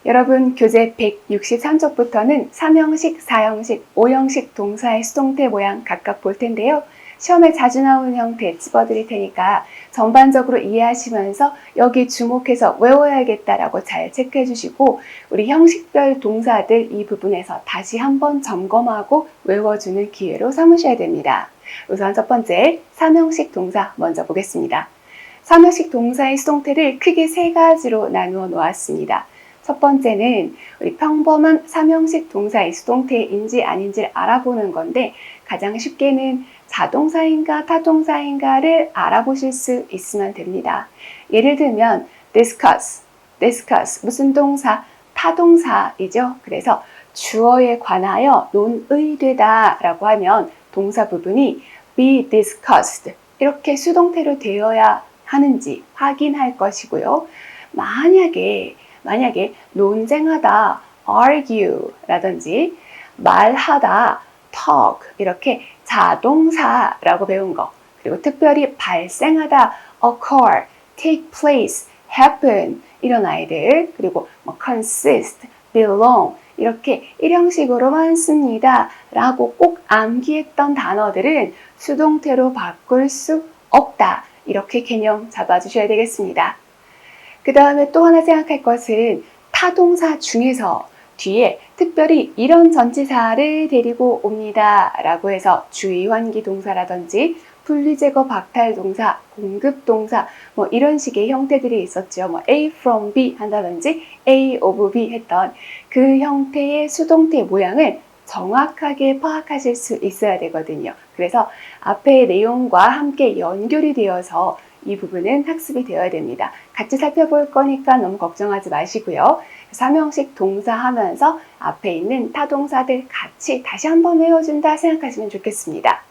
여러분, 교재 163쪽부터는 3형식, 4형식, 5형식 동사의 수동태 모양 각각 볼 텐데요. 시험에 자주 나오는 형태 짚어드릴 테니까 전반적으로 이해하시면서 여기 주목해서 외워야겠다라고 잘 체크해 주시고, 우리 형식별 동사들 이 부분에서 다시 한번 점검하고 외워주는 기회로 삼으셔야 됩니다. 우선 첫 번째, 3형식 동사 먼저 보겠습니다. 3형식 동사의 수동태를 크게 세 가지로 나누어 놓았습니다. 첫 번째는 우리 평범한 3형식 동사의 수동태인지 아닌지를 알아보는 건데, 가장 쉽게는 자동사인가 타동사인가를 알아보실 수 있으면 됩니다. 예를 들면 discuss 무슨 동사? 타동사이죠. 그래서 주어에 관하여 논의되다 라고 하면 동사 부분이 be discussed 이렇게 수동태로 되어야 하는지 확인할 것이고요. 만약에 논쟁하다 argue 라든지 말하다 talk 이렇게 자동사라고 배운 거, 그리고 특별히 발생하다 occur, take place, happen 이런 아이들, 그리고 consist, belong 이렇게 일형식으로만 씁니다 라고 꼭 암기했던 단어들은 수동태로 바꿀 수 없다, 이렇게 개념 잡아주셔야 되겠습니다. 그 다음에 또 하나 생각할 것은 타동사 중에서 뒤에 특별히 이런 전치사를 데리고 옵니다 라고 해서 주의 환기 동사라든지 분리제거 박탈 동사, 공급 동사 뭐 이런 식의 형태들이 있었죠. 뭐 A from B 한다든지 A of B 했던 그 형태의 수동태 모양을 정확하게 파악하실 수 있어야 되거든요. 그래서 앞의 내용과 함께 연결이 되어서 이 부분은 학습이 되어야 됩니다. 같이 살펴볼 거니까 너무 걱정하지 마시고요. 3형식 동사 하면서 앞에 있는 타동사들 같이 다시 한번 외워준다 생각하시면 좋겠습니다.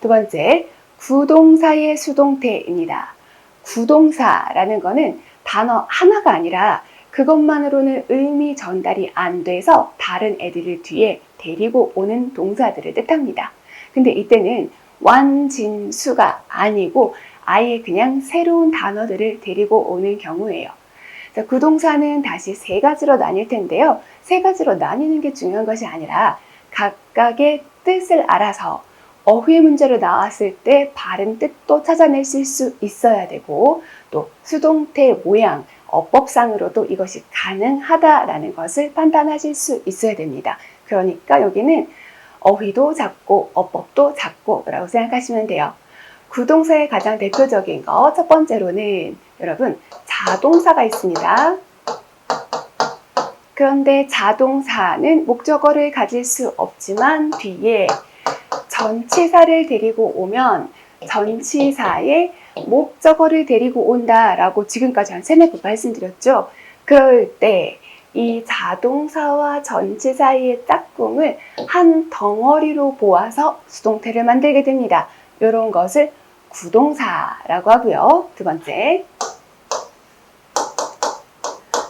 두 번째, 구동사의 수동태입니다. 구동사라는 거는 단어 하나가 아니라 그것만으로는 의미 전달이 안 돼서 다른 애들을 뒤에 데리고 오는 동사들을 뜻합니다. 근데 이때는 완진수가 아니고 아예 그냥 새로운 단어들을 데리고 오는 경우예요. 구동사는 다시 세 가지로 나뉠 텐데요. 세 가지로 나뉘는 게 중요한 것이 아니라 각각의 뜻을 알아서 어휘 문제로 나왔을 때 바른 뜻도 찾아내실 수 있어야 되고, 또 수동태 모양, 어법상으로도 이것이 가능하다라는 것을 판단하실 수 있어야 됩니다. 그러니까 여기는 어휘도 작고 어법도 작고라고 생각하시면 돼요. 구동사의 가장 대표적인 거 첫 번째로는 여러분 자동사가 있습니다. 그런데 자동사는 목적어를 가질 수 없지만 뒤에 전치사를 데리고 오면 전치사의 목적어를 데리고 온다라고 지금까지 한 3-4번 말씀드렸죠. 그럴 때 이 자동사와 전치 사이의 짝꿍을 한 덩어리로 보아서 수동태를 만들게 됩니다. 이런 것을 구동사라고 하고요. 두 번째,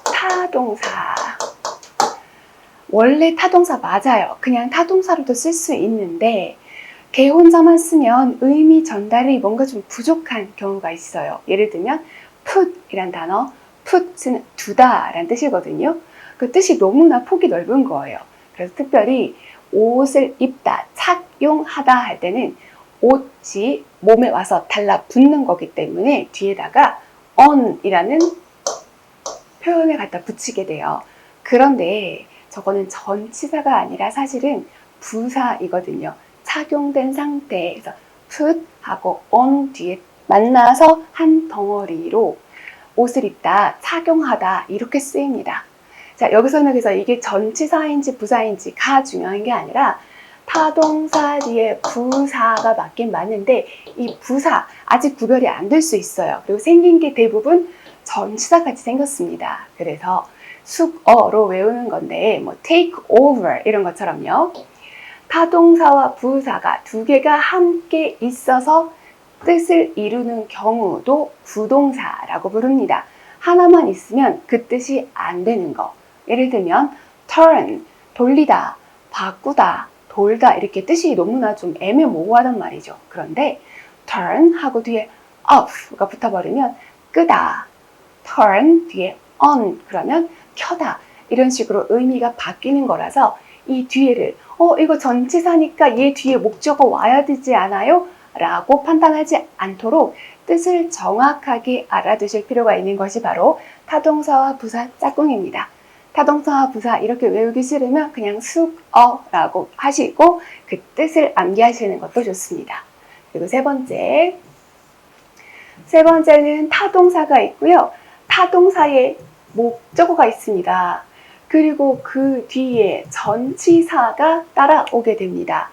타동사. 원래 타동사 맞아요. 그냥 타동사로도 쓸 수 있는데 걔 혼자만 쓰면 의미 전달이 뭔가 좀 부족한 경우가 있어요. 예를 들면 put이란 단어, put는 두다 라는 뜻이거든요. 그 뜻이 너무나 폭이 넓은 거예요. 그래서 특별히 옷을 입다, 착용하다 할 때는 옷이 몸에 와서 달라붙는 거기 때문에 뒤에다가 on이라는 표현을 갖다 붙이게 돼요. 그런데 저거는 전치사가 아니라 사실은 부사이거든요. 착용된 상태에서 put하고 on 뒤에 만나서 한 덩어리로 옷을 입다, 착용하다 이렇게 쓰입니다. 자, 여기서는 그래서 이게 전치사인지 부사인지가 중요한 게 아니라 타동사 뒤에 부사가 맞긴 맞는데 이 부사 아직 구별이 안 될 수 있어요. 그리고 생긴 게 대부분 전치사같이 생겼습니다. 그래서 숙어로 외우는 건데 뭐 take over 이런 것처럼요. 타동사와 부사가 두 개가 함께 있어서 뜻을 이루는 경우도 구동사라고 부릅니다. 하나만 있으면 그 뜻이 안 되는 거. 예를 들면 turn, 돌리다, 바꾸다, 돌다 이렇게 뜻이 너무나 좀 애매모호하단 말이죠. 그런데 turn 하고 뒤에 off가 붙어버리면 끄다, turn 뒤에 on 그러면 켜다 이런 식으로 의미가 바뀌는 거라서 이 뒤에를 이거 전치사니까 얘 뒤에 목적어 와야 되지 않아요? 라고 판단하지 않도록 뜻을 정확하게 알아두실 필요가 있는 것이 바로 타동사와 부사 짝꿍입니다. 타동사와 부사 이렇게 외우기 싫으면 그냥 숙어라고 하시고 그 뜻을 암기하시는 것도 좋습니다. 그리고 세 번째는 타동사가 있고요. 타동사에 목적어가 있습니다. 그리고 그 뒤에 전치사가 따라오게 됩니다.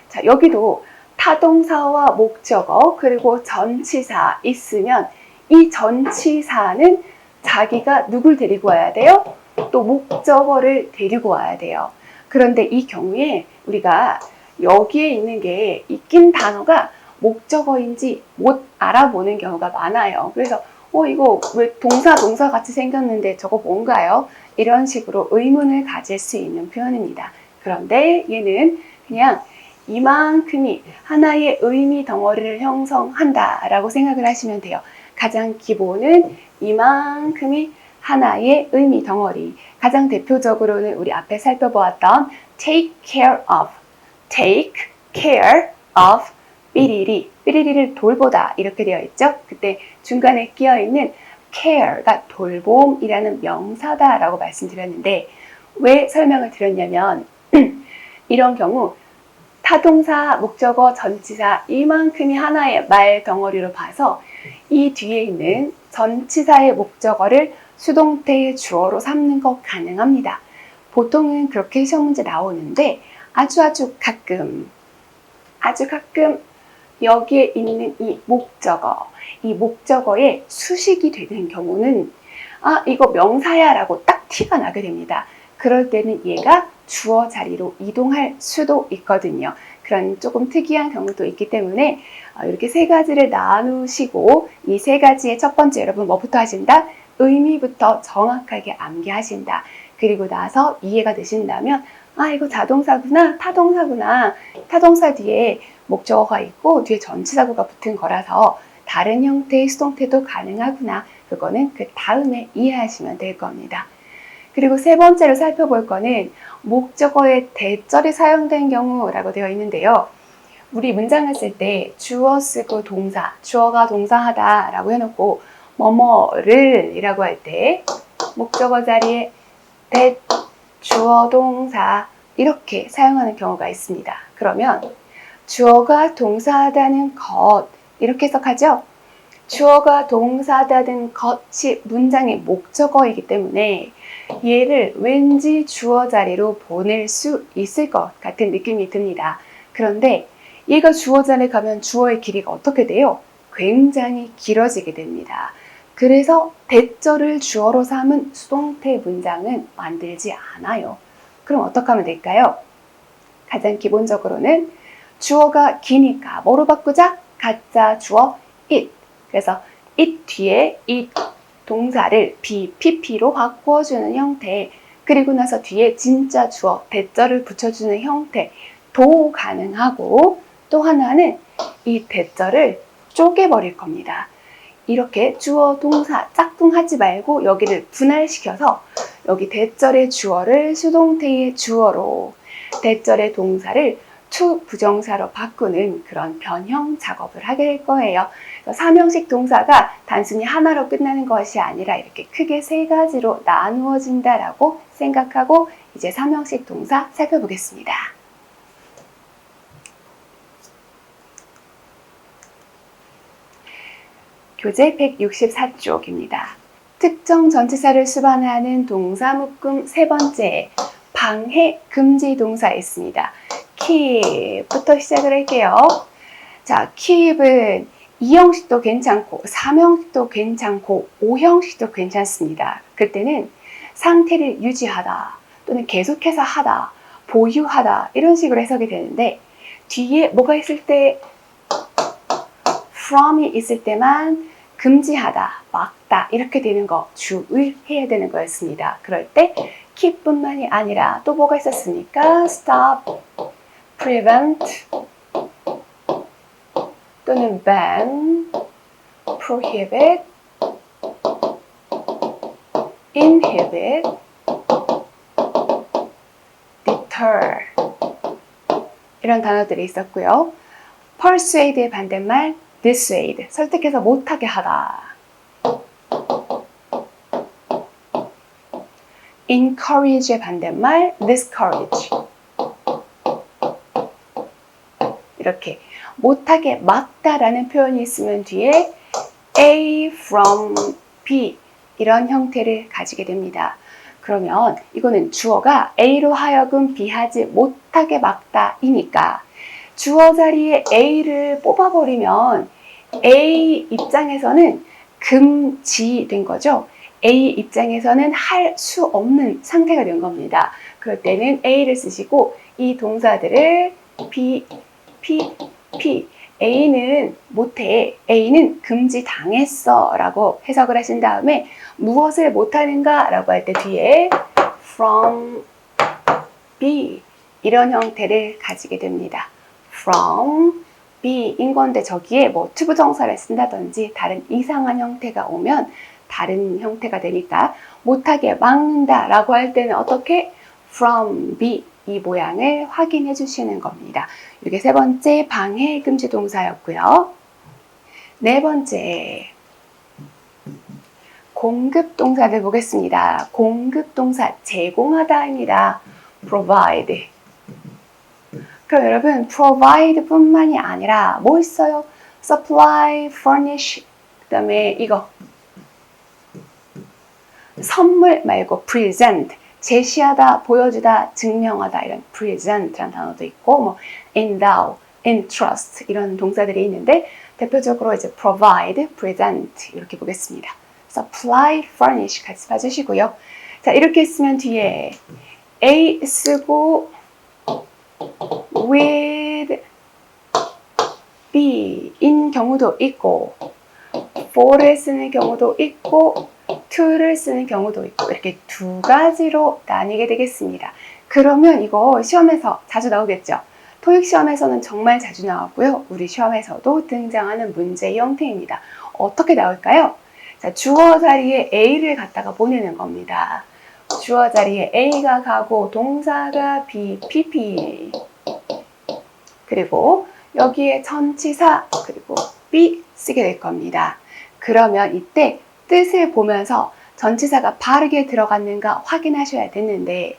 자, 여기도 타동사와 목적어 그리고 전치사 있으면 이 전치사는 자기가 누굴 데리고 와야 돼요? 또 목적어를 데리고 와야 돼요. 그런데 이 경우에 우리가 여기에 있는 게 낀 단어가 목적어인지 못 알아보는 경우가 많아요. 그래서 이거 왜 동사 같이 생겼는데 저거 뭔가요? 이런 식으로 의문을 가질 수 있는 표현입니다. 그런데 얘는 그냥 이만큼이 하나의 의미 덩어리를 형성한다 라고 생각을 하시면 돼요. 가장 기본은 이만큼이 하나의 의미 덩어리. 가장 대표적으로는 우리 앞에 살펴보았던 take care of 삐리리를 돌보다 이렇게 되어 있죠. 그때 중간에 끼어 있는 care가 돌봄이라는 명사다라고 말씀드렸는데 왜 설명을 드렸냐면 이런 경우 타동사, 목적어, 전치사 이만큼이 하나의 말 덩어리로 봐서 이 뒤에 있는 전치사의 목적어를 수동태의 주어로 삼는 것 가능합니다. 보통은 그렇게 시험 문제 나오는데 아주 가끔 여기에 있는 이 목적어의 수식이 되는 경우는 이거 명사야 라고 딱 티가 나게 됩니다. 그럴 때는 얘가 주어 자리로 이동할 수도 있거든요. 그런 조금 특이한 경우도 있기 때문에 이렇게 세 가지를 나누시고 이 세 가지의 첫 번째 여러분 뭐부터 하신다? 의미부터 정확하게 암기하신다. 그리고 나서 이해가 되신다면 이거 자동사구나, 타동사구나. 타동사 뒤에 목적어가 있고 뒤에 전치사구가 붙은 거라서 다른 형태의 수동태도 가능하구나. 그거는 그 다음에 이해하시면 될 겁니다. 그리고 세 번째로 살펴볼 거는 목적어의 대절이 사용된 경우라고 되어 있는데요. 우리 문장을 쓸 때 주어 쓰고 동사, 주어가 동사하다 라고 해놓고 뭐뭐를 이라고 할 때 목적어 자리에 that, 주어 동사 이렇게 사용하는 경우가 있습니다. 그러면 주어가 동사하다는 것 이렇게 해석하죠. 주어가 동사하다는 것이 문장의 목적어이기 때문에 얘를 왠지 주어 자리로 보낼 수 있을 것 같은 느낌이 듭니다. 그런데 얘가 주어 자리에 가면 주어의 길이가 어떻게 돼요? 굉장히 길어지게 됩니다. 그래서 대절을 주어로 삼은 수동태 문장은 만들지 않아요. 그럼 어떻게 하면 될까요? 가장 기본적으로는 주어가 기니까 뭐로 바꾸자? 가짜 주어 it. 그래서 it 뒤에 이 동사를 BPP로 바꿔주는 형태, 그리고 나서 뒤에 진짜 주어 대절을 붙여주는 형태도 가능하고, 또 하나는 이 대절을 쪼개버릴 겁니다. 이렇게 주어 동사 짝꿍하지 말고 여기를 분할시켜서 여기 대절의 주어를 수동태의 주어로, 대절의 동사를 to 부정사로 바꾸는 그런 변형 작업을 하게 될 거예요. 삼형식 동사가 단순히 하나로 끝나는 것이 아니라 이렇게 크게 세 가지로 나누어진다라고 생각하고 이제 삼형식 동사 살펴보겠습니다. 교재 164쪽입니다. 특정 전치사를 수반하는 동사 묶음 세 번째, 방해 금지 동사 있습니다. keep부터 시작을 할게요. 자, keep은 2형식도 괜찮고 3형식도 괜찮고 5형식도 괜찮습니다. 그때는 상태를 유지하다 또는 계속해서 하다, 보유하다 이런 식으로 해석이 되는데 뒤에 뭐가 있을 때 from이 있을 때만 금지하다, 막다 이렇게 되는 거 주의해야 되는 거였습니다. 그럴 때 keep뿐만이 아니라 또 뭐가 있었습니까? stop, prevent 또는 ban, prohibit, inhibit, deter 이런 단어들이 있었고요. persuade의 반대말 dissuade, 설득해서 못하게 하다. encourage의 반대말 discourage. 이렇게 못하게 막다라는 표현이 있으면 뒤에 A from B 이런 형태를 가지게 됩니다. 그러면 이거는 주어가 A로 하여금 B 하지 못하게 막다이니까 주어 자리에 A를 뽑아버리면 A 입장에서는 금지된 거죠. A 입장에서는 할 수 없는 상태가 된 겁니다. 그럴 때는 A를 쓰시고 이 동사들을 B, P, A는 못해, A는 금지당했어 라고 해석을 하신 다음에 무엇을 못하는가 라고 할 때 뒤에 from B 이런 형태를 가지게 됩니다. from B인 건데 저기에 뭐 투부정사를 쓴다든지 다른 이상한 형태가 오면 다른 형태가 되니까 못하게 막는다 라고 할 때는 어떻게? from B 이 모양을 확인해 주시는 겁니다. 이게 세 번째 방해 금지 동사였고요. 네 번째 공급 동사들 보겠습니다. 공급 동사 제공하다입니다. provide. 그럼 여러분 provide 뿐만이 아니라 뭐 있어요? supply, furnish, 그 다음에 이거 선물 말고 present, 제시하다, 보여주다, 증명하다 이런 present라는 단어도 있고 뭐 endow, entrust 이런 동사들이 있는데 대표적으로 이제 provide, present 이렇게 보겠습니다. supply, furnish 같이 봐주시고요. 자 이렇게 쓰면 뒤에 A 쓰고 with B인 경우도 있고 for를 쓰는 경우도 있고 to를 쓰는 경우도 있고 이렇게 두 가지로 나뉘게 되겠습니다. 그러면 이거 시험에서 자주 나오겠죠? 토익 시험에서는 정말 자주 나왔고요. 우리 시험에서도 등장하는 문제 형태입니다. 어떻게 나올까요? 자, 주어 자리에 A를 갖다가 보내는 겁니다. 주어 자리에 A가 가고 동사가 B, PP 그리고 여기에 전치사 그리고 B 쓰게 될 겁니다. 그러면 이때 뜻을 보면서 전치사가 바르게 들어갔는가 확인하셔야 되는데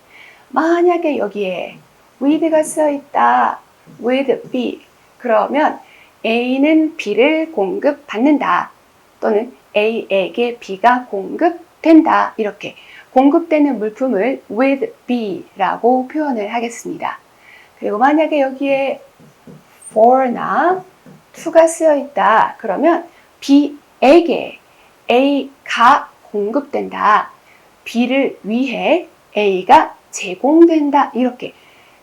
만약에 여기에 with가 쓰여 있다. with B 그러면 A는 B를 공급받는다. 또는 A에게 B가 공급된다. 이렇게 공급되는 물품을 with B라고 표현을 하겠습니다. 그리고 만약에 여기에 for나 to가 쓰여 있다. 그러면 B에게 A가 공급된다. B를 위해 A가 제공된다. 이렇게.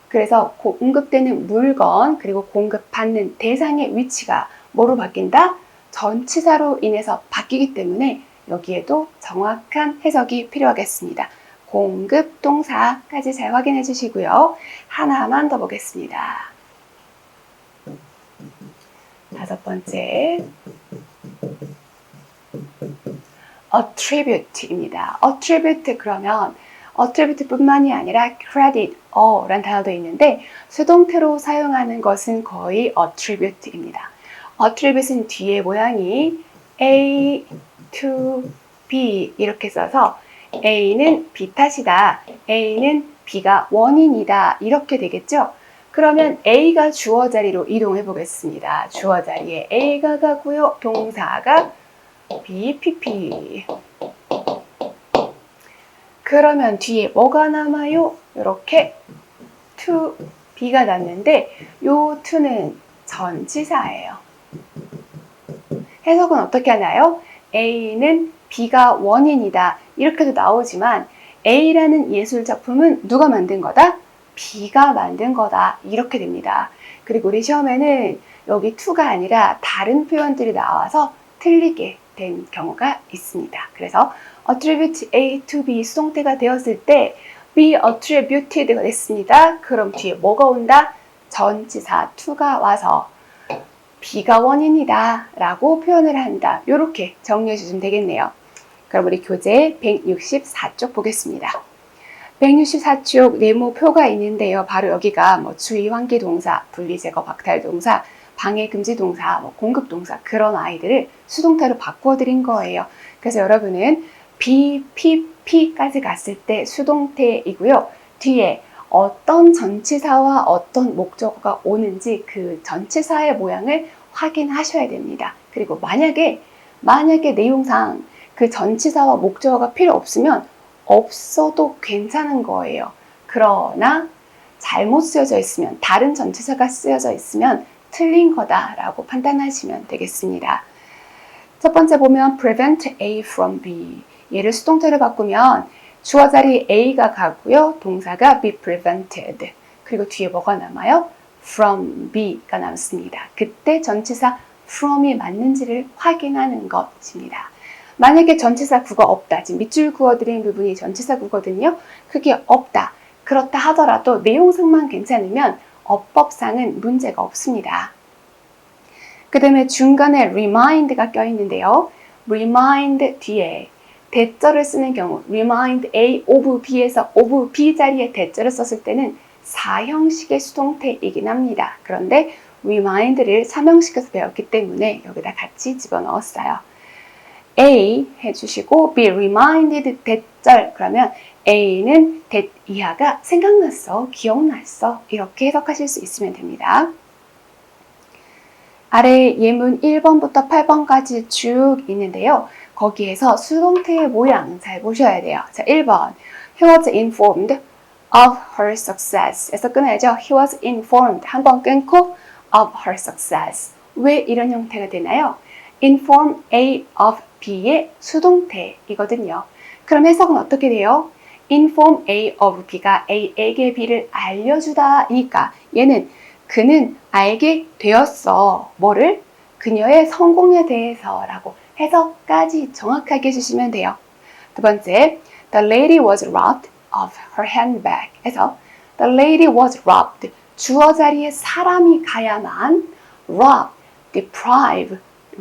그래서 공급되는 물건 그리고 공급받는 대상의 위치가 뭐로 바뀐다? 전치사로 인해서 바뀌기 때문에 여기에도 정확한 해석이 필요하겠습니다. 공급 동사까지 잘 확인해 주시고요. 하나만 더 보겠습니다. 다섯 번째 attribute입니다. attribute 그러면 attribute 뿐만이 아니라 credit, 라는 단어도 있는데 수동태로 사용하는 것은 거의 attribute입니다. attribute는 뒤에 모양이 A to B 이렇게 써서 A는 B 탓이다. A는 B가 원인이다. 이렇게 되겠죠? 그러면 A가 주어 자리로 이동해 보겠습니다. 주어 자리에 A가 가고요. 동사가 B, PP. 그러면 뒤에 뭐가 남아요? 이렇게 to B가 났는데 요 to는 전치사예요. 해석은 어떻게 하나요? A는 B가 원인이다. 이렇게도 나오지만 A라는 예술 작품은 누가 만든 거다? B가 만든 거다. 이렇게 됩니다. 그리고 우리 시험에는 여기 to가 아니라 다른 표현들이 나와서 틀리게 된 경우가 있습니다. 그래서 attribute A to B 수동태가 되었을 때 be attributed가 됐습니다. 그럼 뒤에 뭐가 온다? 전치사 to가 와서 B가 원인이다 라고 표현을 한다. 이렇게 정리해 주시면 되겠네요. 그럼 우리 교재 164쪽 보겠습니다. 164쪽 네모표가 있는데요. 바로 여기가 뭐 주의 환기 동사, 분리 제거 박탈 동사, 방해 금지 동사, 뭐 공급 동사 그런 아이들을 수동태로 바꾸어 드린 거예요. 그래서 여러분은 be, pp까지 갔을 때 수동태이고요. 뒤에 어떤 전치사와 어떤 목적어가 오는지 그 전치사의 모양을 확인하셔야 됩니다. 그리고 만약에 내용상 그 전치사와 목적어가 필요 없으면 없어도 괜찮은 거예요. 그러나 잘못 쓰여져 있으면, 다른 전치사가 쓰여져 있으면 틀린 거다라고 판단하시면 되겠습니다. 첫 번째 보면 prevent A from B. 얘를 수동태로 바꾸면 주어 자리 A가 가고요. 동사가 be prevented. 그리고 뒤에 뭐가 남아요? from B가 남습니다. 그때 전치사 from이 맞는지를 확인하는 것입니다. 만약에 전치사 구가 없다. 지금 밑줄 그어드린 부분이 전치사 구거든요. 그게 없다. 그렇다 하더라도 내용상만 괜찮으면 어법상은 문제가 없습니다. 그 다음에 중간에 remind가 껴있는데요. remind 뒤에 대절을 쓰는 경우 remind A of B에서 of B 자리에 대절을 썼을 때는 4형식의 수동태이긴 합니다. 그런데 remind를 3형식에서 배웠기 때문에 여기다 같이 집어넣었어요. A 해주시고 be reminded 대절 그러면 A는 that 이하가 생각났어, 기억났어 이렇게 해석하실 수 있으면 됩니다. 아래 예문 1번부터 8번까지 쭉 있는데요. 거기에서 수동태의 모양 잘 보셔야 돼요. 자, 1번 He was informed of her success 에서 끊어야죠. He was informed 한 번 끊고 of her success 왜 이런 형태가 되나요? inform A of B의 수동태이거든요. 그럼 해석은 어떻게 돼요? inform A of B가 A에게 B를 알려주다니까 얘는 그는 알게 되었어. 뭐를? 그녀의 성공에 대해서 라고 해석까지 정확하게 해주시면 돼요. 두 번째, The lady was robbed of her handbag 에서 The lady was robbed 주어 자리에 사람이 가야만 rob, deprive,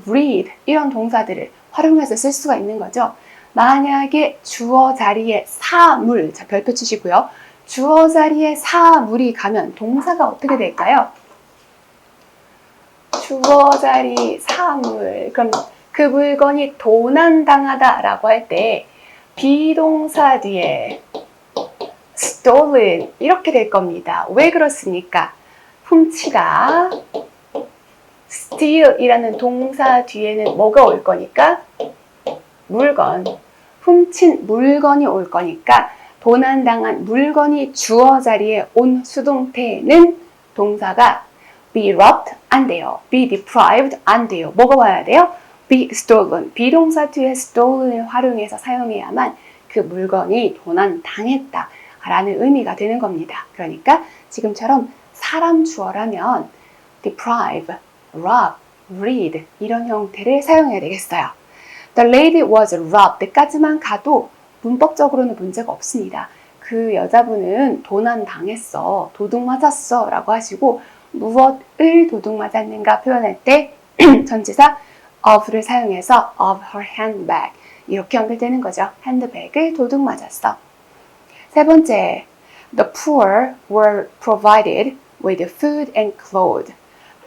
read 이런 동사들을 활용해서 쓸 수가 있는 거죠. 만약에 주어 자리에 사물, 자 별표 치시고요. 주어 자리에 사물이 가면 동사가 어떻게 될까요? 주어 자리 사물. 그럼 그 물건이 도난당하다 라고 할 때 비동사 뒤에 stolen 이렇게 될 겁니다. 왜 그렇습니까? 훔치다. steal 이라는 동사 뒤에는 뭐가 올 거니까? 물건. 훔친 물건이 올 거니까 도난당한 물건이 주어 자리에 온 수동태는 동사가 be robbed 안 돼요. be deprived 안 돼요. 뭐가 와야 돼요? be stolen. 비동사 뒤에 stolen을 활용해서 사용해야만 그 물건이 도난당했다 라는 의미가 되는 겁니다. 그러니까 지금처럼 사람 주어라면 deprive, rob, read 이런 형태를 사용해야 되겠어요. The lady was robbed 까지만 가도 문법적으로는 문제가 없습니다. 그 여자분은 도난 당했어, 도둑 맞았어 라고 하시고 무엇을 도둑 맞았는가 표현할 때 전치사 of를 사용해서 of her handbag 이렇게 연결되는 거죠. 핸드백을 도둑 맞았어. 세 번째, the poor were provided with food and clothes.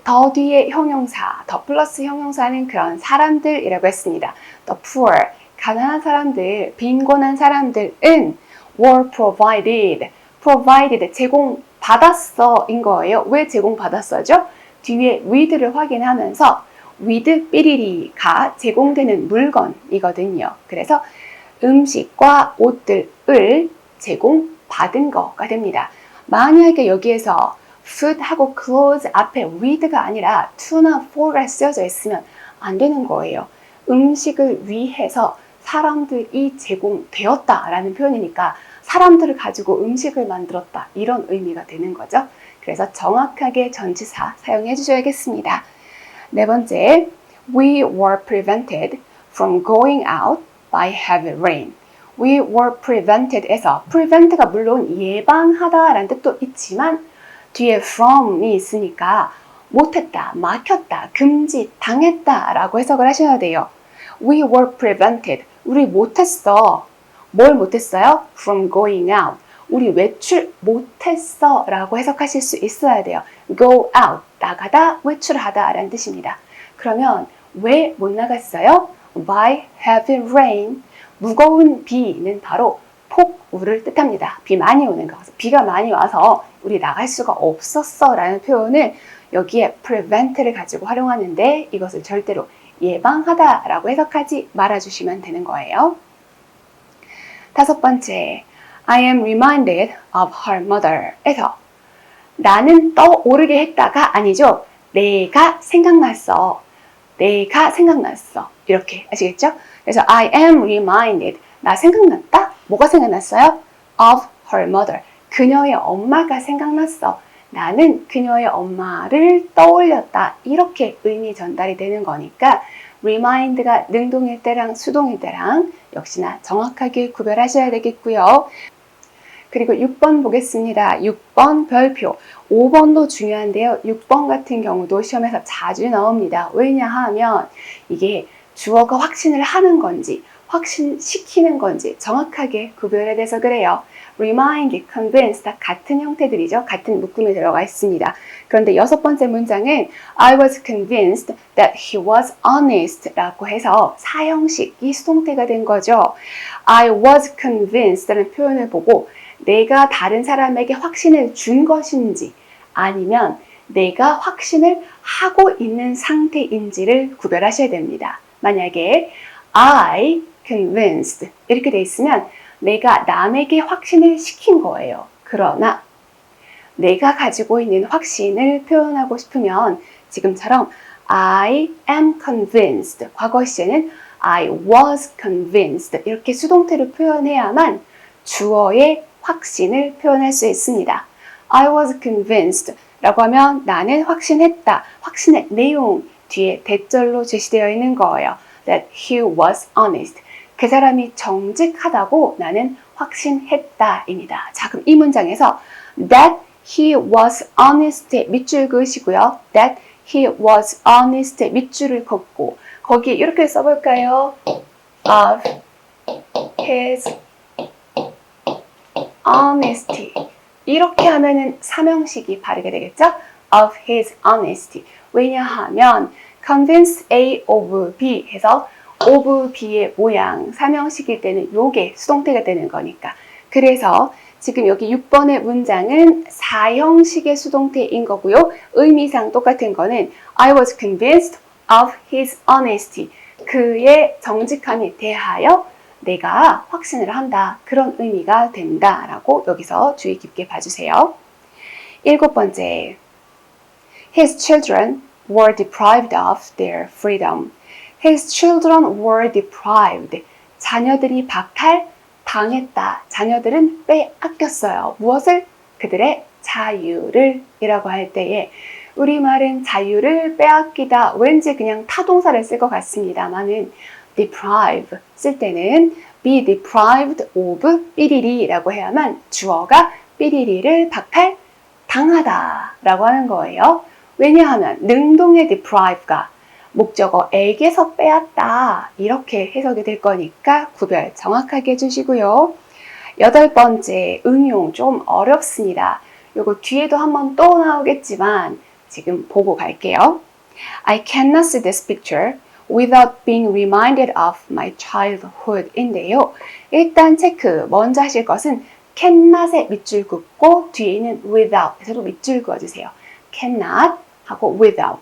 더 뒤에 형용사, 더 플러스 형용사는 그런 사람들이라고 했습니다. The poor, 가난한 사람들, 빈곤한 사람들은 were provided, 제공받았어 인 거예요. 왜 제공받았어죠? 뒤에 with를 확인하면서 with 삐리리가 제공되는 물건이거든요. 그래서 음식과 옷들을 제공받은 거가 됩니다. 만약에 여기에서 food하고 clothes 앞에 with가 아니라 to나 for가 쓰여져 있으면 안 되는 거예요. 음식을 위해서 사람들이 제공되었다라는 표현이니까 사람들을 가지고 음식을 만들었다 이런 의미가 되는 거죠. 그래서 정확하게 전치사 사용해 주셔야겠습니다. 네 번째, we were prevented from going out by heavy rain. We were prevented에서 prevent가 물론 예방하다라는 뜻도 있지만 뒤에 from이 있으니까 못했다, 막혔다, 금지, 당했다 라고 해석을 하셔야 돼요. We were prevented. 우리 못했어. 뭘 못했어요? From going out. 우리 외출 못했어 라고 해석하실 수 있어야 돼요. go out, 나가다, 외출하다 라는 뜻입니다. 그러면 왜 못 나갔어요? by heavy rain, 무거운 비는 바로 폭우를 뜻합니다. 비 많이 오는 거. 비가 많이 와서 우리 나갈 수가 없었어 라는 표현을 여기에 prevent를 가지고 활용하는데 이것을 절대로 예방하다 라고 해석하지 말아주시면 되는 거예요. 다섯 번째, I am reminded of her mother 에서 나는 떠오르게 했다가 아니죠. 내가 생각났어. 내가 생각났어. 이렇게 아시겠죠? 그래서 I am reminded. 나 생각났다? 뭐가 생각났어요? Of her mother. 그녀의 엄마가 생각났어. 나는 그녀의 엄마를 떠올렸다. 이렇게 의미 전달이 되는 거니까 remind가 능동일 때랑 수동일 때랑 역시나 정확하게 구별하셔야 되겠고요. 그리고 6번 보겠습니다. 6번 별표. 5번도 중요한데요. 6번 같은 경우도 시험에서 자주 나옵니다. 왜냐하면 이게 주어가 확신을 하는 건지 확신시키는 건지 정확하게 구별해야 돼서 그래요. remind, convince 다 같은 형태들이죠. 같은 묶음에 들어가 있습니다. 그런데 6번째 문장은 I was convinced that he was honest 라고 해서 사형식이 수동태가 된 거죠. I was convinced 라는 표현을 보고 내가 다른 사람에게 확신을 준 것인지 아니면 내가 확신을 하고 있는 상태인지를 구별하셔야 됩니다. 만약에 I convinced 이렇게 돼 있으면 내가 남에게 확신을 시킨 거예요. 그러나 내가 가지고 있는 확신을 표현하고 싶으면 지금처럼 I am convinced, 과거 시제는 I was convinced 이렇게 수동태로 표현해야만 주어의 확신을 표현할 수 있습니다. I was convinced 라고 하면 나는 확신했다. 확신의 내용 뒤에 대절로 제시되어 있는 거예요. That he was honest. 그 사람이 정직하다고 나는 확신했다 입니다. 자, 그럼 이 문장에서 that he was honest 밑줄 그으시고요. that he was honest 밑줄을 긋고 거기에 이렇게 써볼까요? of his honesty 이렇게 하면은 삼형식이 바르게 되겠죠? of his honesty 왜냐하면 convince A of B 해서 of B의 모양 삼형식일 때는 요게 수동태가 되는 거니까 그래서 지금 여기 6번의 문장은 사형식의 수동태인 거고요. 의미상 똑같은 거는 I was convinced of his honesty 그의 정직함에 대하여 내가 확신을 한다. 그런 의미가 된다라고 여기서 주의 깊게 봐주세요. 7번째, His children were deprived of their freedom. His children were deprived. 자녀들이 박탈당했다. 자녀들은 빼앗겼어요. 무엇을? 그들의 자유를 이라고 할 때에 우리말은 자유를 빼앗기다 왠지 그냥 타동사를 쓸 것 같습니다만은 deprive 쓸 때는 be deprived of 삐리리라고 해야만 주어가 삐리리를 박탈당하다 라고 하는 거예요. 왜냐하면 능동의 deprive가 목적어에게서 빼앗다 이렇게 해석이 될 거니까 구별 정확하게 해주시고요. 8번째 응용 좀 어렵습니다. 요거 뒤에도 한번 또 나오겠지만 지금 보고 갈게요. I cannot see this picture without being reminded of my childhood인데요. 일단 체크, 먼저 하실 것은 cannot에 밑줄 긋고 뒤에 있는 without 에서도 밑줄 그어주세요. cannot 하고 without.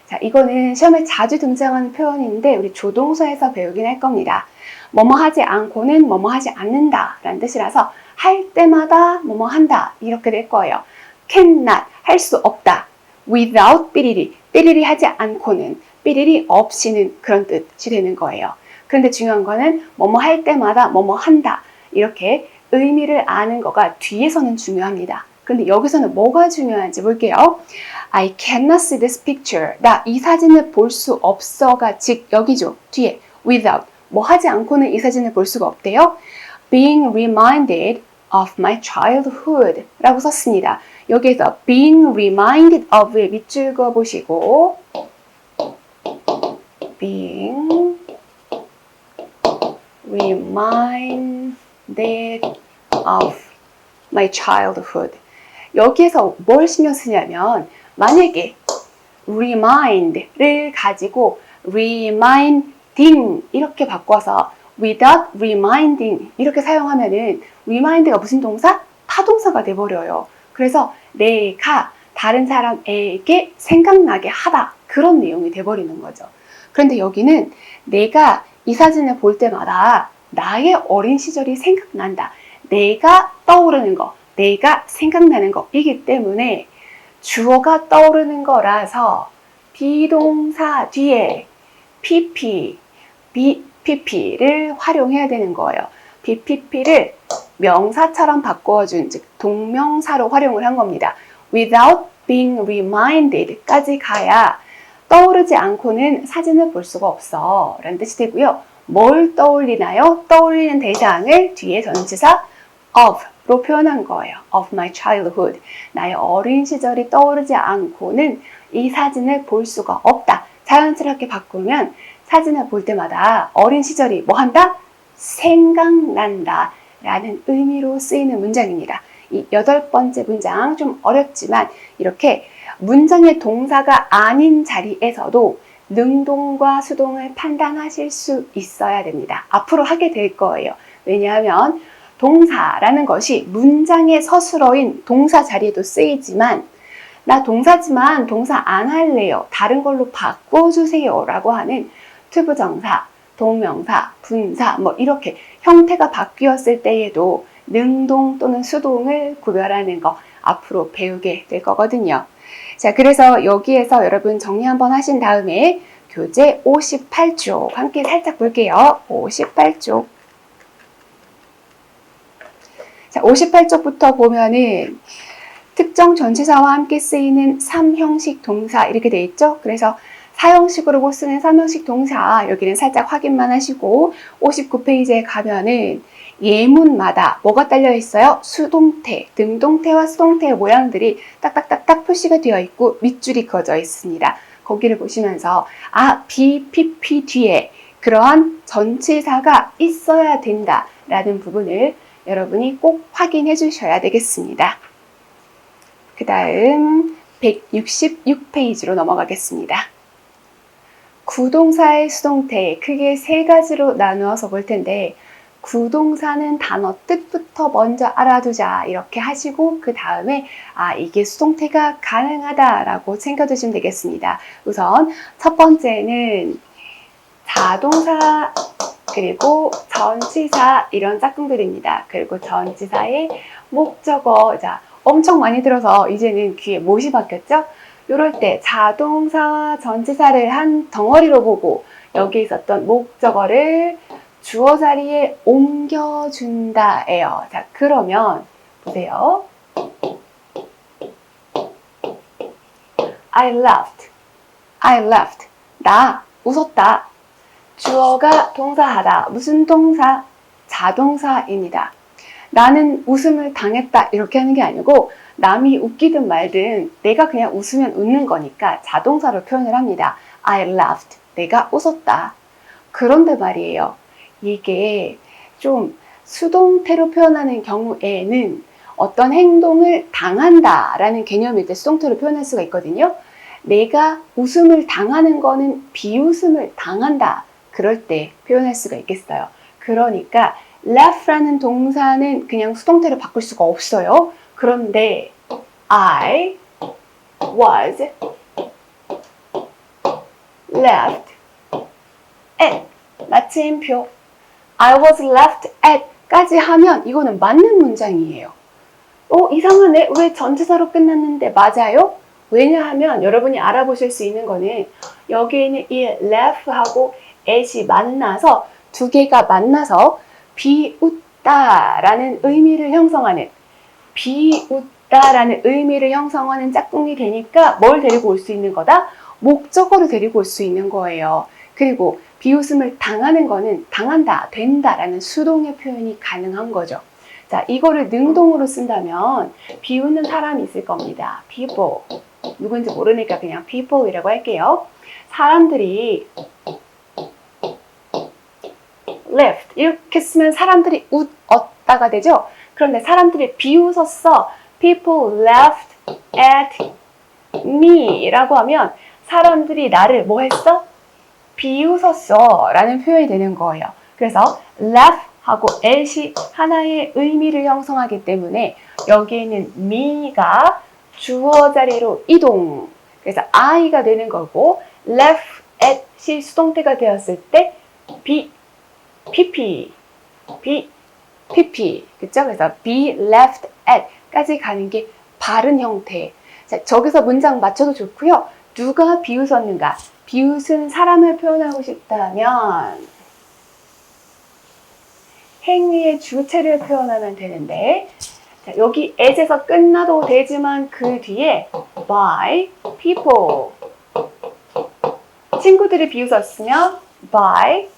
자, 이거는 시험에 자주 등장하는 표현인데 우리 조동사에서 배우긴 할 겁니다. 뭐뭐 하지 않고는 뭐뭐 하지 않는다 라는 뜻이라서 할 때마다 뭐뭐 한다 이렇게 될 거예요. cannot 할 수 없다. without 삐리리 삐리리 하지 않고는 삐리리 없이는 그런 뜻이 되는 거예요. 그런데 중요한 거는 뭐뭐 할 때마다 뭐뭐 한다 이렇게 의미를 아는 거가 뒤에서는 중요합니다. 그런데 여기서는 뭐가 중요한지 볼게요. I cannot see this picture. 나 이 사진을 볼 수 없어가 즉 여기죠. 뒤에 without 뭐 하지 않고는 이 사진을 볼 수가 없대요. Being reminded of my childhood 라고 썼습니다. 여기에서 being reminded of에 밑줄 그어 보시고 being reminded of my childhood. 여기에서 뭘 신경 쓰냐면 만약에 remind를 가지고 reminding 이렇게 바꿔서 without reminding 이렇게 사용하면은 remind가 무슨 동사? 타동사가 돼버려요. 그래서 내가 다른 사람에게 생각나게 하다 그런 내용이 돼버리는 거죠. 그런데 여기는 내가 이 사진을 볼 때마다 나의 어린 시절이 생각난다. 내가 떠오르는 거, 내가 생각나는 거이기 때문에 주어가 떠오르는 거라서 비동사 뒤에 pp, pp를 활용해야 되는 거예요. bpp를 명사처럼 바꿔준, 즉 동명사로 활용을 한 겁니다. without being reminded 까지 가야 떠오르지 않고는 사진을 볼 수가 없어 라는 뜻이 되고요. 뭘 떠올리나요? 떠올리는 대상을 뒤에 전치사 of로 표현한 거예요. of my childhood. 나의 어린 시절이 떠오르지 않고는 이 사진을 볼 수가 없다. 자연스럽게 바꾸면 사진을 볼 때마다 어린 시절이 뭐 한다? 생각난다 라는 의미로 쓰이는 문장입니다. 이 8번째 문장 좀 어렵지만 이렇게 문장의 동사가 아닌 자리에서도 능동과 수동을 판단하실 수 있어야 됩니다. 앞으로 하게 될 거예요. 왜냐하면 동사라는 것이 문장의 서술어인 동사 자리에도 쓰이지만 나 동사지만 동사 안 할래요. 다른 걸로 바꿔주세요 라고 하는 투부정사, 동명사, 분사 뭐 이렇게 형태가 바뀌었을 때에도 능동 또는 수동을 구별하는 거 앞으로 배우게 될 거거든요. 자, 그래서 여기에서 여러분 정리 한번 하신 다음에 교재 58쪽 함께 살짝 볼게요. 58쪽. 자, 58쪽부터 보면은 특정 전치사와 함께 쓰이는 3형식 동사 이렇게 돼 있죠. 그래서 4형식으로 쓰는 3형식 동사 여기는 살짝 확인만 하시고 59페이지에 가면은 예문마다 뭐가 딸려 있어요? 수동태, 능동태와 수동태의 모양들이 딱딱딱딱 표시가 되어 있고 밑줄이 그어져 있습니다. 거기를 보시면서 BPP 뒤에 그러한 전치사가 있어야 된다라는 부분을 여러분이 꼭 확인해 주셔야 되겠습니다. 그 다음 166페이지로 넘어가겠습니다. 구동사의 수동태 크게 3가지로 나누어서 볼 텐데 구동사는 단어 뜻부터 먼저 알아두자 이렇게 하시고 그 다음에 이게 수동태가 가능하다라고 챙겨두시면 되겠습니다. 우선 첫 번째는 자동사 그리고 전치사 이런 짝꿍들입니다. 그리고 전치사의 목적어 자 엄청 많이 들어서 이제는 귀에 못이 박혔죠? 이럴 때 자동사와 전치사를 한 덩어리로 보고 여기 있었던 목적어를 주어 자리에 옮겨준다예요. 자, 그러면 보세요. I laughed. 나 웃었다. 주어가 동사하다. 무슨 동사? 자동사입니다. 나는 웃음을 당했다. 이렇게 하는 게 아니고 남이 웃기든 말든 내가 그냥 웃으면 웃는 거니까 자동사로 표현을 합니다. I laughed. 내가 웃었다. 그런데 말이에요. 이게 좀 수동태로 표현하는 경우에는 어떤 행동을 당한다라는 개념일 때 수동태로 표현할 수가 있거든요. 내가 웃음을 당하는 거는 비웃음을 당한다. 그럴 때 표현할 수가 있겠어요. 그러니까 laugh라는 동사는 그냥 수동태로 바꿀 수가 없어요. 그런데 I was laughed at 마침표 I was laughed at 까지 하면 이거는 맞는 문장이에요. 이상하네. 왜 전치사로 끝났는데 맞아요? 왜냐하면 여러분이 알아보실 수 있는 거는 여기에 있는 이 laugh하고 at이 만나서 두 개가 만나서 비웃다라는 의미를 형성하는 짝꿍이 되니까 뭘 데리고 올 수 있는 거다? 목적어를 데리고 올 수 있는 거예요. 그리고 비웃음을 당하는 거는 당한다, 된다라는 수동의 표현이 가능한 거죠. 자, 이거를 능동으로 쓴다면 비웃는 사람이 있을 겁니다. people. 누군지 모르니까 그냥 people이라고 할게요. 사람들이 laughed 이렇게 쓰면 사람들이 웃었다가 되죠. 그런데 사람들이 비웃었어. People laughed at me 라고 하면 사람들이 나를 뭐 했어? 비웃었어 라는 표현이 되는 거예요. 그래서 laugh 하고 at이 하나의 의미를 형성하기 때문에 여기에는 me가 주어 자리로 이동. 그래서 I가 되는 거고 laugh at이 수동태가 되었을 때 PP 그쵸? 그래서 be laughed at 까지 가는 게 바른 형태. 자, 저기서 문장 맞춰도 좋고요. 누가 비웃었는가? 비웃은 사람을 표현하고 싶다면 행위의 주체를 표현하면 되는데 자, 여기 at에서 끝나도 되지만 그 뒤에 by people 친구들이 비웃었으면 by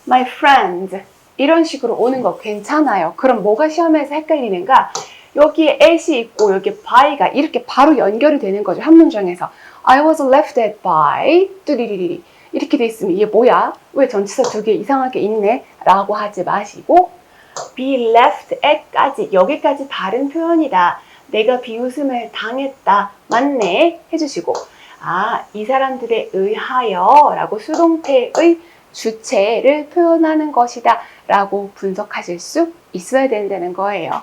my friends 이런 식으로 오는 거 괜찮아요. 그럼 뭐가 시험에서 헷갈리는가? 여기에 at이 있고 여기 by가 이렇게 바로 연결이 되는 거죠. 한 문장에서 I was left at by 뚜리리리 이렇게 돼 있으면 이게 뭐야? 왜 전치사 두 개 이상하게 있네? 라고 하지 마시고 be left at까지 여기까지 다른 표현이다. 내가 비웃음을 당했다. 맞네. 해주시고 이 사람들에 의하여 라고 수동태의 주체를 표현하는 것이다 라고 분석하실 수 있어야 된다는 거예요.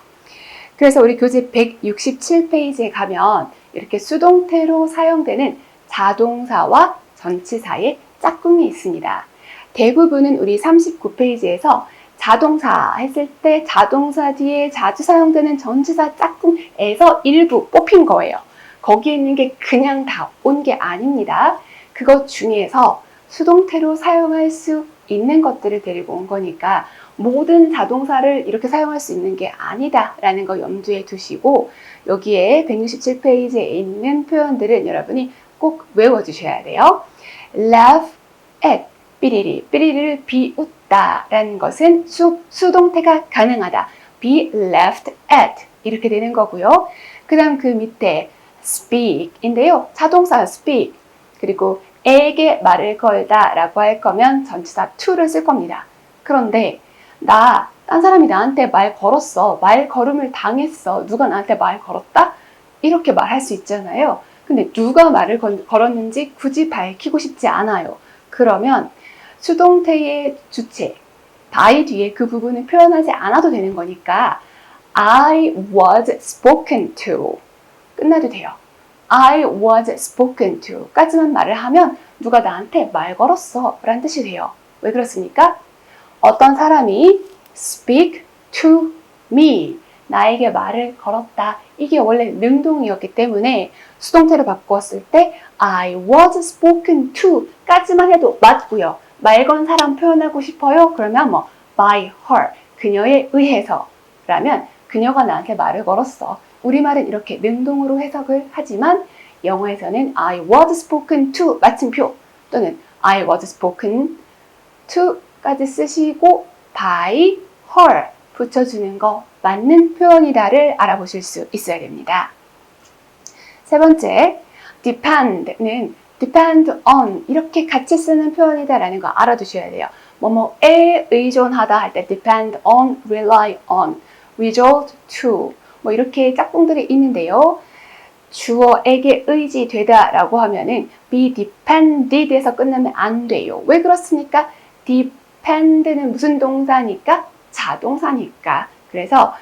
그래서 우리 교재 167페이지에 가면 이렇게 수동태로 사용되는 자동사와 전치사의 짝꿍이 있습니다. 대부분은 우리 39페이지에서 자동사 했을 때 자동사 뒤에 자주 사용되는 전치사 짝꿍에서 일부 뽑힌 거예요. 거기에 있는 게 그냥 다 온 게 아닙니다. 그것 중에서 수동태로 사용할 수 있는 것들을 데리고 온 거니까 모든 자동사를 이렇게 사용할 수 있는 게 아니다 라는 거 염두에 두시고 여기에 167페이지에 있는 표현들은 여러분이 꼭 외워주셔야 돼요. laugh at 삐리리를 비웃다 라는 것은 수동태가 가능하다. be laughed at 이렇게 되는 거고요. 그 다음 그 밑에 speak인데요. 자동사 speak 그리고 에게 말을 걸다 라고 할 거면 전치사 to를 쓸 겁니다. 그런데 딴 사람이 나한테 말 걸었어. 말 걸음을 당했어. 누가 나한테 말 걸었다? 이렇게 말할 수 있잖아요. 근데 누가 말을 걸었는지 굳이 밝히고 싶지 않아요. 그러면 수동태의 주체, by 뒤에 그 부분을 표현하지 않아도 되는 거니까 I was spoken to 끝나도 돼요. I was spoken to 까지만 말을 하면 누가 나한테 말 걸었어 라는 뜻이 돼요. 왜 그렇습니까? 어떤 사람이 speak to me 나에게 말을 걸었다. 이게 원래 능동이었기 때문에 수동태로 바꾸었을 때 I was spoken to 까지만 해도 맞고요. 말 건 사람 표현하고 싶어요? 그러면 뭐 by her 그녀에 의해서 라면 그녀가 나한테 말을 걸었어. 우리말은 이렇게 능동으로 해석을 하지만 영어에서는 I was spoken to 마침표 또는 I was spoken to 까지 쓰시고 by her 붙여주는 거 맞는 표현이다를 알아보실 수 있어야 됩니다. 세 번째, depend는 depend on 이렇게 같이 쓰는 표현이다라는 거 알아두셔야 돼요. 뭐뭐에 의존하다 할 때 depend on, rely on, resort to 뭐 이렇게 짝꿍들이 있는데요. 주어에게 의지되다 라고 하면은 be depended에서 끝나면 안 돼요. 왜 그렇습니까? depend는 무슨 동사니까? 자동사니까. 그래서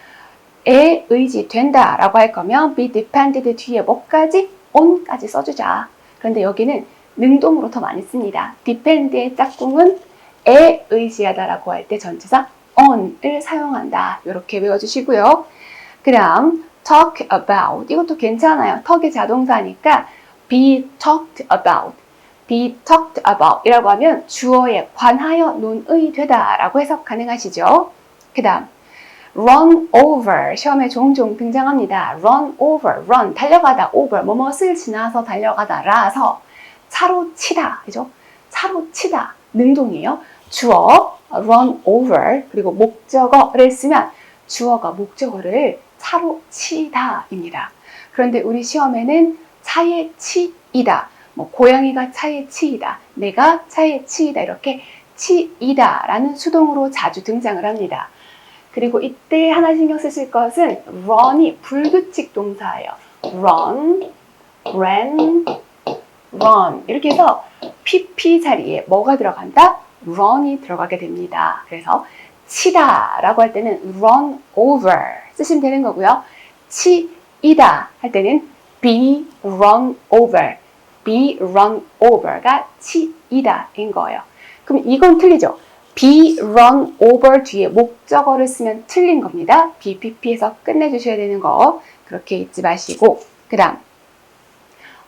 에 의지된다 라고 할 거면 be depended 뒤에 뭐까지? on까지 써주자. 그런데 여기는 능동으로 더 많이 씁니다. depend의 짝꿍은 에 의지하다 라고 할 때 전치사 on을 사용한다. 이렇게 외워주시고요. 그 다음 talk about 이것도 괜찮아요. talk의 자동사니까 be talked about 이라고 하면 주어에 관하여 논의되다 라고 해석 가능하시죠. 그 다음 run over 시험에 종종 등장합니다. run over, run 달려가다, over 뭐뭇을 지나서 달려가다 라서 차로 치다 그죠? 차로 치다 능동이에요. 주어 run over 그리고 목적어를 쓰면 주어가 목적어를 차로 치다입니다. 그런데 우리 시험에는 차에 치이다 뭐 고양이가 차에 치이다 내가 차에 치이다 이렇게 치이다 라는 수동으로 자주 등장을 합니다. 그리고 이때 하나 신경 쓰실 것은 run이 불규칙 동사예요. run, ran, run 이렇게 해서 pp 자리에 뭐가 들어간다? run이 들어가게 됩니다. 그래서 치다 라고 할 때는 run over 쓰시면 되는 거고요. 치이다 할 때는 be run over, be run over가 치이다 인 거예요. 그럼 이건 틀리죠? be run over 뒤에 목적어를 쓰면 틀린 겁니다. BPP에서 끝내주셔야 되는 거 그렇게 잊지 마시고 그 다음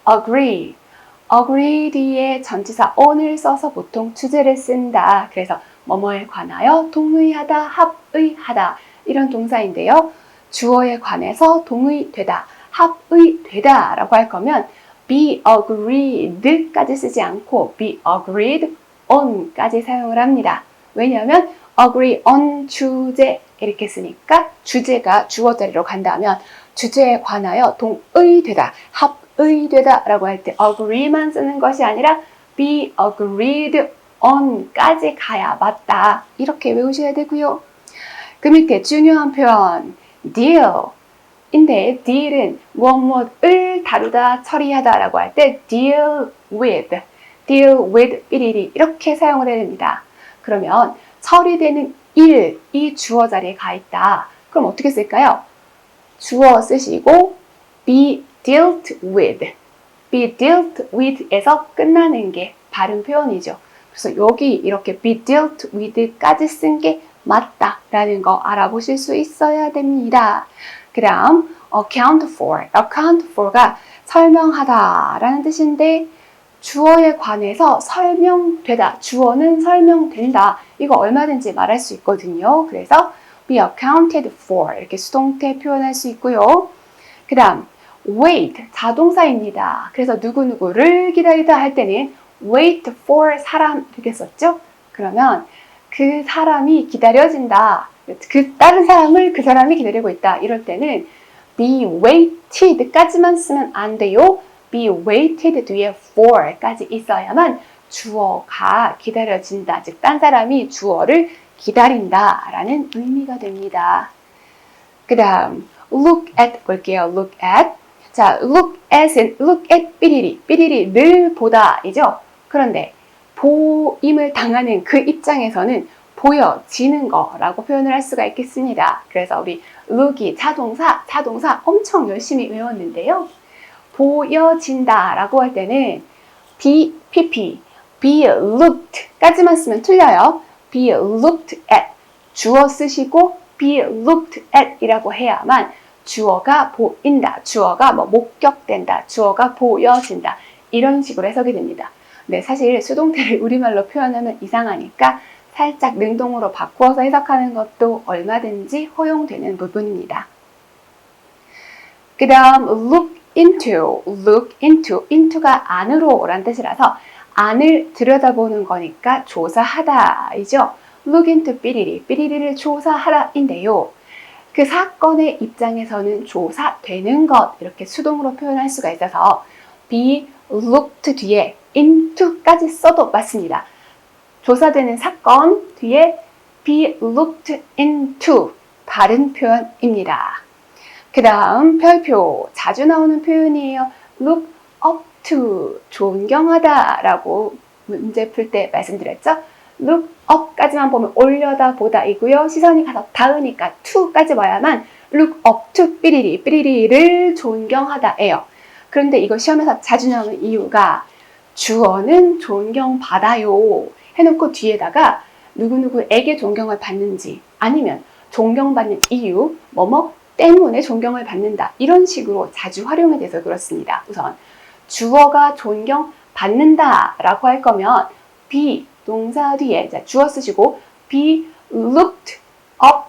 agree, agree 뒤에 전치사 on을 써서 보통 주제를 쓴다. 그래서 뭐뭐에 관하여 동의하다, 합의하다 이런 동사인데요. 주어에 관해서 동의되다, 합의되다 라고 할 거면 be agreed까지 쓰지 않고 be agreed on까지 사용을 합니다. 왜냐하면 agree on 주제 이렇게 쓰니까 주제가 주어 자리로 간다면 주제에 관하여 동의되다, 합의되다 라고 할 때 agree만 쓰는 것이 아니라 be agreed on까지 가야 맞다. 이렇게 외우셔야 되고요. 그 밑에 중요한 표현 deal 인데 deal은 무엇을 다루다, 처리하다 라고 할 때 deal with 삐리리 이렇게 사용을 해야 됩니다. 그러면 처리되는 일, 이 주어 자리에 가 있다. 그럼 어떻게 쓸까요? 주어 쓰시고 be dealt with에서 끝나는 게 바른 표현이죠. 그래서 여기 이렇게 be dealt with까지 쓴 게 맞다라는 거 알아보실 수 있어야 됩니다. 그 다음 account for가 설명하다 라는 뜻인데 주어에 관해서 설명되다, 주어는 설명된다. 이거 얼마든지 말할 수 있거든요. 그래서 be accounted for 이렇게 수동태 표현할 수 있고요. 그 다음 wait, 자동사입니다. 그래서 누구누구를 기다리다 할 때는 wait for 사람 이렇게 썼죠? 그러면 그 사람이 기다려진다. 다른 사람을 그 사람이 기다리고 있다. 이럴 때는 be waited까지만 쓰면 안 돼요. be waited 뒤에 for까지 있어야만 주어가 기다려진다. 즉, 딴 사람이 주어를 기다린다 라는 의미가 됩니다. 그 다음 look at 볼게요. look at. 자, look at 삐리리 늘 보다 이죠. 그런데 보임을 당하는 그 입장에서는 보여지는 거라고 표현을 할 수가 있겠습니다. 그래서 우리 look이 자동사 엄청 열심히 외웠는데요. 보여진다 라고 할 때는 be looked 까지만 쓰면 틀려요. be looked at 주어 쓰시고 be looked at 이라고 해야만 주어가 보인다, 주어가 목격된다, 주어가 보여진다 이런 식으로 해석이 됩니다. 네, 사실 수동태를 우리말로 표현하면 이상하니까 살짝 능동으로 바꾸어서 해석하는 것도 얼마든지 허용되는 부분입니다. 그 다음 look into가 안으로 라는 뜻이라서 안을 들여다보는 거니까 조사하다 이죠. look into 삐리리를 조사하라 인데요. 그 사건의 입장에서는 조사되는 것 이렇게 수동으로 표현할 수가 있어서 be looked 뒤에 into까지 써도 맞습니다. 조사되는 사건 뒤에 be looked into 바른 표현입니다. 그 다음 별표 자주 나오는 표현이에요. look up to 존경하다 라고 문제 풀 때 말씀드렸죠. look up까지만 보면 올려다 보다 이고요. 시선이 가서 닿으니까 to까지 와야만 look up to 삐리리를 존경하다예요. 그런데 이거 시험에서 자주 나오는 이유가 주어는 존경받아요 해놓고 뒤에다가 누구누구에게 존경을 받는지 아니면 존경받는 이유 뭐뭐 때문에 존경을 받는다 이런 식으로 자주 활용이 돼서 그렇습니다. 우선 주어가 존경받는다 라고 할 거면 be 동사 뒤에 주어 쓰시고 be looked up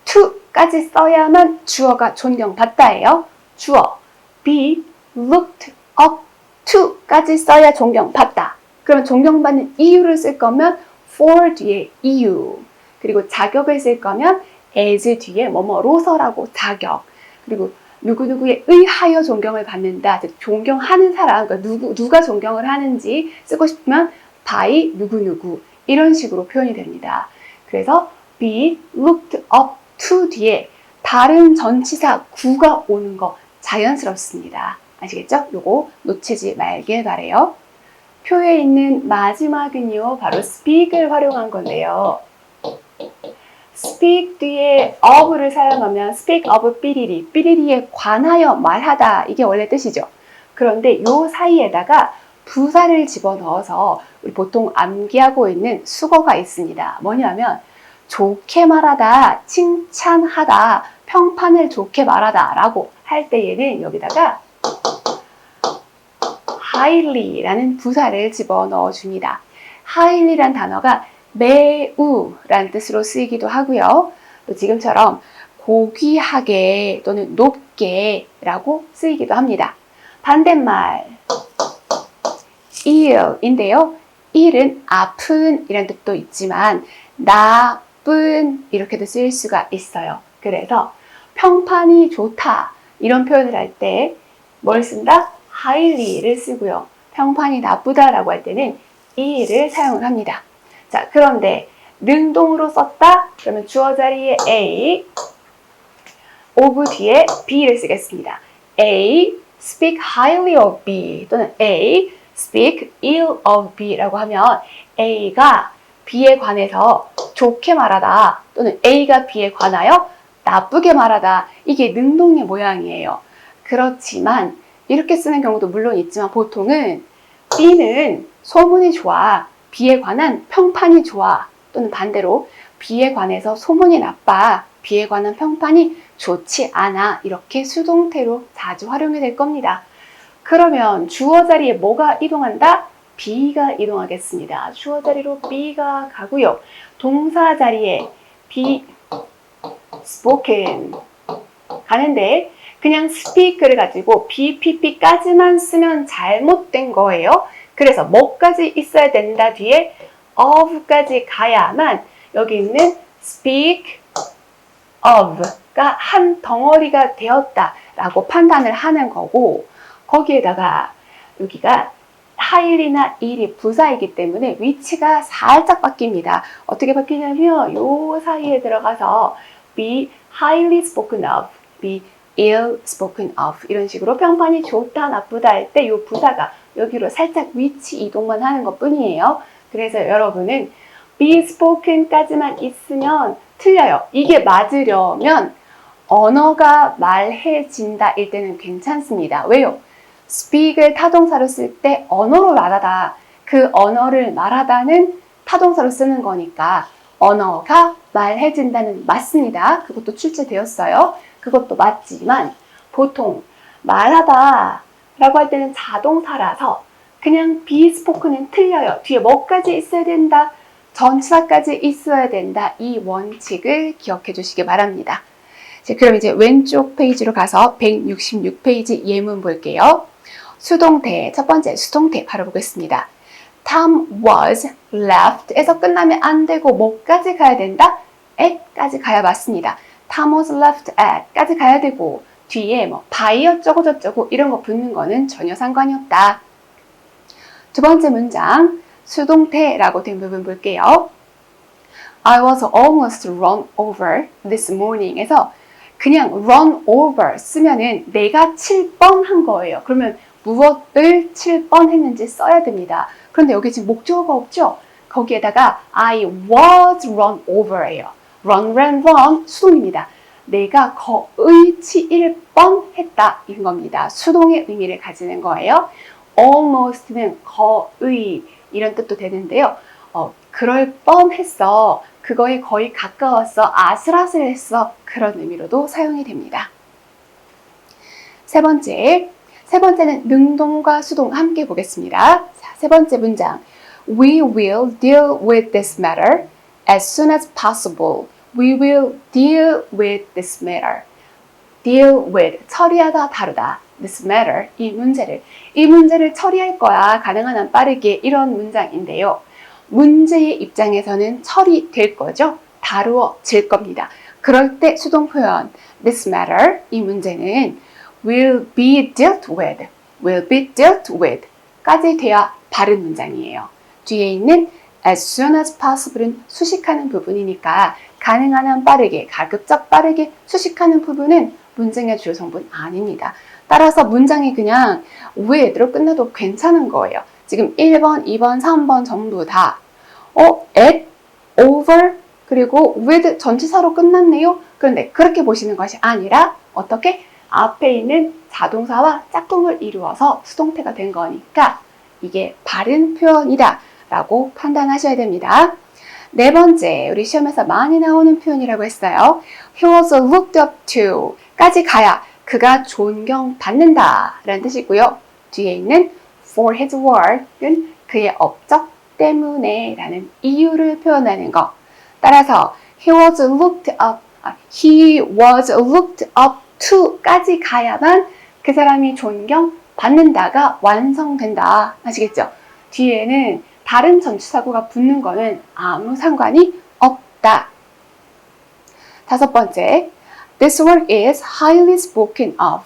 to까지 써야만 주어가 존경받다예요. 주어 be looked up to까지 써야 존경받다. 그러면 존경받는 이유를 쓸 거면 for 뒤에 이유, 그리고 자격을 쓸 거면 as 뒤에 뭐뭐로서라고 자격, 그리고 누구누구에 의하여 존경을 받는다. 즉 존경하는 사람, 그러니까 누가 존경을 하는지 쓰고 싶으면 by 누구누구 이런 식으로 표현이 됩니다. 그래서 be looked up to 뒤에 다른 전치사 구가 오는 거 자연스럽습니다. 아시겠죠? 요거 놓치지 말길 바래요. 표에 있는 마지막은요, 바로 speak을 활용한 건데요. speak 뒤에 of를 사용하면 speak of 삐리리, 삐리리에 관하여 말하다, 이게 원래 뜻이죠. 그런데 요 사이에다가 부사를 집어넣어서 우리 보통 암기하고 있는 수거가 있습니다. 뭐냐면 좋게 말하다, 칭찬하다, 평판을 좋게 말하다 라고 할 때에는 여기다가 highly라는 부사를 집어넣어 줍니다. highly란 단어가 매우 라는 뜻으로 쓰이기도 하고요. 또 지금처럼 고귀하게 또는 높게 라고 쓰이기도 합니다. 반대말 ill인데요. ill은 아픈 이란 뜻도 있지만 나쁜 이렇게도 쓰일 수가 있어요. 그래서 평판이 좋다 이런 표현을 할 때 뭘 쓴다? highly를 쓰고요. 평판이 나쁘다라고 할 때는 ill을 사용을 합니다. 자, 그런데 능동으로 썼다? 그러면 주어 자리에 A, of 뒤에 B를 쓰겠습니다. A, speak highly of B 또는 A, speak ill of B라고 하면 A가 B에 관해서 좋게 말하다 또는 A가 B에 관하여 나쁘게 말하다, 이게 능동의 모양이에요. 그렇지만 이렇게 쓰는 경우도 물론 있지만 보통은 B는 소문이 좋아, B에 관한 평판이 좋아, 또는 반대로 B에 관해서 소문이 나빠, B에 관한 평판이 좋지 않아, 이렇게 수동태로 자주 활용이 될 겁니다. 그러면 주어 자리에 뭐가 이동한다? B가 이동하겠습니다. 주어 자리로 B가 가고요. 동사 자리에 be spoken 가는데 그냥 speak를 가지고 BPP까지만 쓰면 잘못된 거예요. 그래서 뭐까지 있어야 된다 뒤에 of까지 가야만 여기 있는 speak of가 한 덩어리가 되었다라고 판단을 하는 거고, 거기에다가 여기가 highly나 ill이 부사이기 때문에 위치가 살짝 바뀝니다. 어떻게 바뀌냐면 요 사이에 들어가서 be highly spoken of, be ill spoken of 이런 식으로 평판이 좋다 나쁘다 할 때 요 부사가 여기로 살짝 위치 이동만 하는 것 뿐이에요. 그래서 여러분은 be spoken까지만 있으면 틀려요. 이게 맞으려면 언어가 말해진다 일 때는 괜찮습니다. 왜요? speak을 타동사로 쓸 때 언어로 말하다, 그 언어를 말하다는 타동사로 쓰는 거니까 언어가 말해진다는 맞습니다. 그것도 출제되었어요. 그것도 맞지만 보통 말하다 라고 할 때는 자동사라서 그냥 be spoken은 틀려요. 뒤에 뭐까지 있어야 된다? 전치사까지 있어야 된다. 이 원칙을 기억해 주시기 바랍니다. 자, 그럼 이제 왼쪽 페이지로 가서 166페이지 예문 볼게요. 수동태, 첫 번째 수동태 바로 보겠습니다. Tom was left 에서 끝나면 안 되고 뭐까지 가야 된다? at까지 가야 맞습니다. Tom was left at 까지 가야 되고 뒤에 뭐 by 어쩌고 저쩌고 이런 거 붙는 거는 전혀 상관이 없다. 두 번째 문장 수동태라고 된 부분 볼게요. I was almost run over this morning 에서 그냥 run over 쓰면은 내가 칠 뻔한 거예요. 그러면 무엇을 칠 뻔했는지 써야 됩니다. 그런데 여기 지금 목적어가 없죠? 거기에다가 I was run over예요. run, run 수동입니다. 내가 거의 치일 뻔했다 이런 겁니다. 수동의 의미를 가지는 거예요. almost는 거의 이런 뜻도 되는데요. 그럴 뻔했어. 그거에 거의 가까웠어. 아슬아슬했어. 그런 의미로도 사용이 됩니다. 세 번째는 능동과 수동 함께 보겠습니다. 자, 세 번째 문장. We will deal with this matter as soon as possible. We will deal with this matter. deal with, 처리하다, 다루다. this matter, 이 문제를 처리할 거야. 가능한 한 빠르게 이런 문장인데요. 문제의 입장에서는 처리될 거죠. 다루어질 겁니다. 그럴 때 수동 표현 this matter, 이 문제는 will be dealt with 까지 돼야 바른 문장이에요. 뒤에 있는 as soon as possible은 수식하는 부분이니까 가능한 한 빠르게, 가급적 빠르게 수식하는 부분은 문장의 주요 성분 아닙니다. 따라서 문장이 그냥 with로 끝나도 괜찮은 거예요. 지금 1번, 2번, 3번 전부 다 at, over, 그리고 with 전치사로 끝났네요. 그런데 그렇게 보시는 것이 아니라 어떻게? 앞에 있는 자동사와 짝꿍을 이루어서 수동태가 된 거니까 이게 바른 표현이다 라고 판단하셔야 됩니다. 네 번째, 우리 시험에서 많이 나오는 표현이라고 했어요. He was looked up to 까지 가야 그가 존경받는다 라는 뜻이고요. 뒤에 있는 for his work은 그의 업적 때문에 라는 이유를 표현하는 거. 따라서 he was looked up to 까지 가야만 그 사람이 존경받는다가 완성된다. 아시겠죠? 뒤에는 다른 전치사구가 붙는 거는 아무 상관이 없다. 다섯 번째, this work is highly spoken of.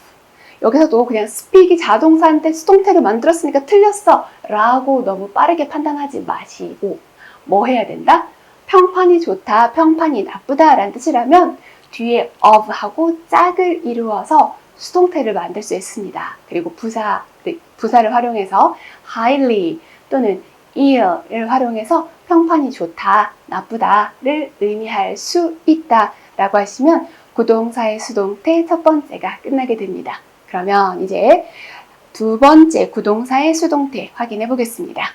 여기서도 그냥 speak이 자동사인데 수동태로 만들었으니까 틀렸어 라고 너무 빠르게 판단하지 마시고 뭐 해야 된다? 평판이 좋다, 평판이 나쁘다 라는 뜻이라면 뒤에 of하고 짝을 이루어서 수동태를 만들 수 있습니다. 그리고 부사를 활용해서 highly 또는 ill을 활용해서 평판이 좋다, 나쁘다를 의미할 수 있다 라고 하시면 구동사의 수동태 첫 번째가 끝나게 됩니다. 그러면 이제 두 번째 구동사의 수동태 확인해 보겠습니다.